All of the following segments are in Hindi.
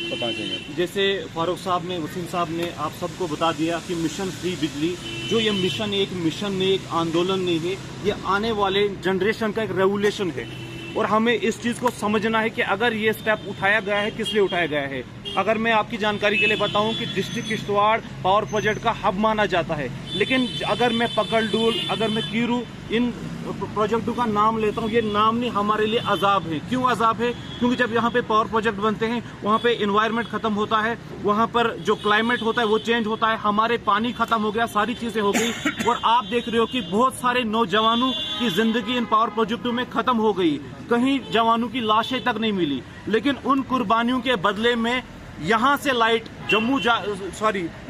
बताना चाहिए। जैसे फारूक साहब ने, वसीम साहब ने आप सबको बता दिया कि मिशन फ्री बिजली, जो ये मिशन एक मिशन नहीं, एक आंदोलन नहीं है, ये आने वाले जनरेशन का एक रेवोल्यूशन है। और हमें इस चीज़ को समझना है कि अगर ये स्टेप उठाया गया है, किस लिए उठाया गया है। अगर मैं आपकी जानकारी के लिए बताऊं कि डिस्ट्रिक्ट किश्तवाड़ पावर प्रोजेक्ट का हब माना जाता है, लेकिन अगर मैं पकड़डूल, अगर मैं कीरू, इन प्रोजेक्टों का नाम लेता हूं, ये नाम नहीं हमारे लिए अजाब है। क्यों अजाब है? क्योंकि जब यहाँ पे पावर प्रोजेक्ट बनते हैं, वहाँ पे इन्वायरमेंट खत्म होता है, वहाँ पर जो क्लाइमेट होता है वो चेंज होता है, हमारे पानी खत्म हो गया, सारी चीजें हो गई। और आप देख रहे हो कि बहुत सारे नौजवानों की जिंदगी इन पावर प्रोजेक्टों में खत्म हो गई, कहीं जवानों की लाशें तक नहीं मिली। लेकिन उन कुर्बानियों के बदले में यहाँ से लाइट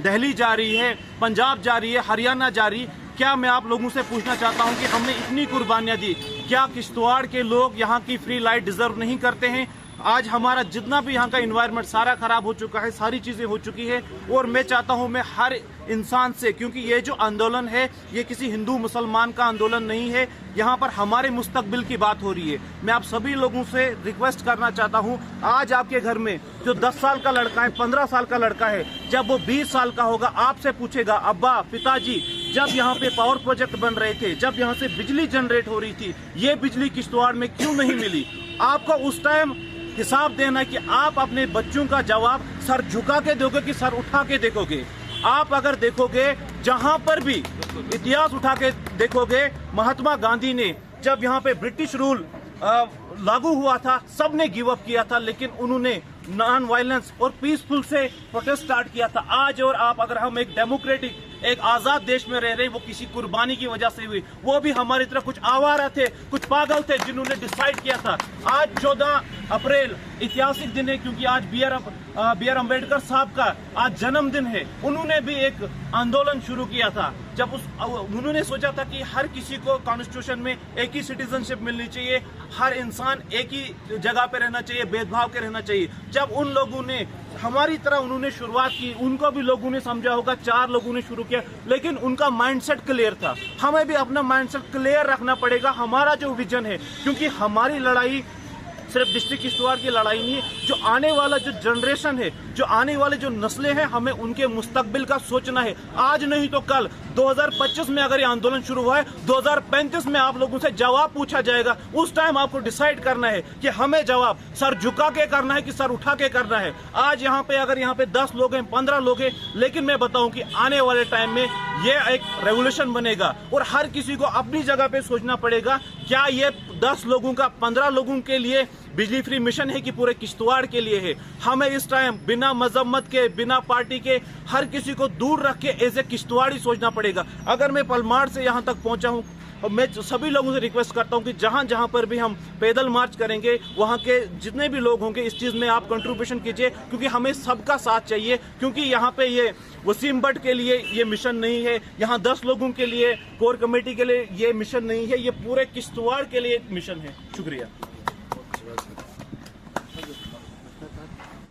दिल्ली जा रही है, पंजाब जा रही है, हरियाणा जा रही। क्या मैं आप लोगों से पूछना चाहता हूँ कि हमने इतनी कुर्बानियां दी, क्या किश्तवाड़ के लोग यहाँ की फ्री लाइट डिजर्व नहीं करते हैं? आज हमारा जितना भी यहाँ का एनवायरनमेंट सारा खराब हो चुका है, सारी चीजें हो चुकी है। और मैं चाहता हूँ, मैं हर इंसान से, क्योंकि ये जो आंदोलन है ये किसी हिंदू मुसलमान का आंदोलन नहीं है, यहाँ पर हमारे मुस्तकबिल की बात हो रही है। मैं आप सभी लोगों से रिक्वेस्ट करना चाहता हूँ, आज आपके घर में जो 10 साल का लड़का है, 15 साल का लड़का है, जब वो 20 साल का होगा, आपसे पूछेगा, अब्बा, पिताजी, जब यहाँ पे पावर प्रोजेक्ट बन रहे थे, जब यहाँ से बिजली जनरेट हो रही थी, ये बिजली किश्तवाड़ में क्यों नहीं मिली? आपको उस टाइम हिसाब देना है कि आप अपने बच्चों का जवाब सर झुका के दोगे कि सर उठा के देखोगे। आप अगर देखोगे, जहां पर भी इतिहास उठा के देखोगे, महात्मा गांधी ने जब यहाँ पे ब्रिटिश रूल लागू हुआ था, सबने गिव अप किया था, लेकिन उन्होंने नॉन वायलेंस और पीसफुल से प्रोटेस्ट स्टार्ट किया था। आज और आप, अगर हम एक डेमोक्रेटिक, एक आजाद देश में रह रहे हैं, वो किसी कुर्बानी की वजह से हुई। वो भी हमारी तरह कुछ आवारा थे, कुछ पागल थे, जिन्होंने डिसाइड किया था। आज 14 अप्रैल ऐतिहासिक दिन है, क्योंकि आज बी आर अम्बेडकर साहब का आज जन्मदिन है। उन्होंने भी एक आंदोलन शुरू किया था, जब उन्होंने सोचा था कि हर किसी को कॉन्स्टिट्यूशन में एक ही सिटीजनशिप मिलनी चाहिए, हर इंसान एक ही जगह पे रहना चाहिए, भेदभाव के रहना चाहिए। जब उन लोगों ने हमारी तरह उन्होंने शुरुआत की, उनको भी लोगों ने समझा होगा, 4 लोगों ने शुरू किया, लेकिन उनका माइंडसेट क्लियर था। हमें भी अपना माइंडसेट क्लियर रखना पड़ेगा, हमारा जो विजन है, क्योंकि हमारी लड़ाई सिर्फ डिस्ट्रिक्ट किश्तवाड़ की लड़ाई नहीं है। जो आने वाला जो जनरेशन है, जो आने वाले जो नस्लें हैं, हमें उनके मुस्तकबिल का सोचना है। आज नहीं तो कल 2025 में अगर ये आंदोलन शुरू हुआ है, 2035 में आप लोगों से जवाब पूछा जाएगा। उस टाइम आपको डिसाइड करना है कि हमें जवाब सर झुका के करना है कि सर उठा के करना है। आज यहाँ पे अगर यहाँ पे 10 लोग हैं, 15 लोग हैं, लेकिन मैं बताऊं कि आने वाले टाइम में ये एक रेवोल्यूशन बनेगा और हर किसी को अपनी जगह पे सोचना पड़ेगा, क्या ये 10 लोगों का, 15 लोगों के लिए बिजली फ्री मिशन है कि पूरे किश्तवाड़ के लिए है? हमें इस टाइम बिना मजम्मत के, बिना पार्टी के, हर किसी को दूर रख के एज ए किश्तवाड़ी सोचना पड़ेगा। अगर मैं पलमाड़ से यहाँ तक पहुँचा हूँ, और मैं सभी लोगों से रिक्वेस्ट करता हूं कि जहां जहां पर भी हम पैदल मार्च करेंगे, वहां के जितने भी लोग होंगे, इस चीज में आप कंट्रीब्यूशन कीजिए, क्योंकि हमें सबका साथ चाहिए। क्योंकि यहाँ पे ये वसीम भट्ट के लिए ये मिशन नहीं है, यहाँ 10 लोगों के लिए, कोर कमेटी के लिए ये मिशन नहीं है, ये पूरे किश्तवाड़ के लिए मिशन है। शुक्रिया।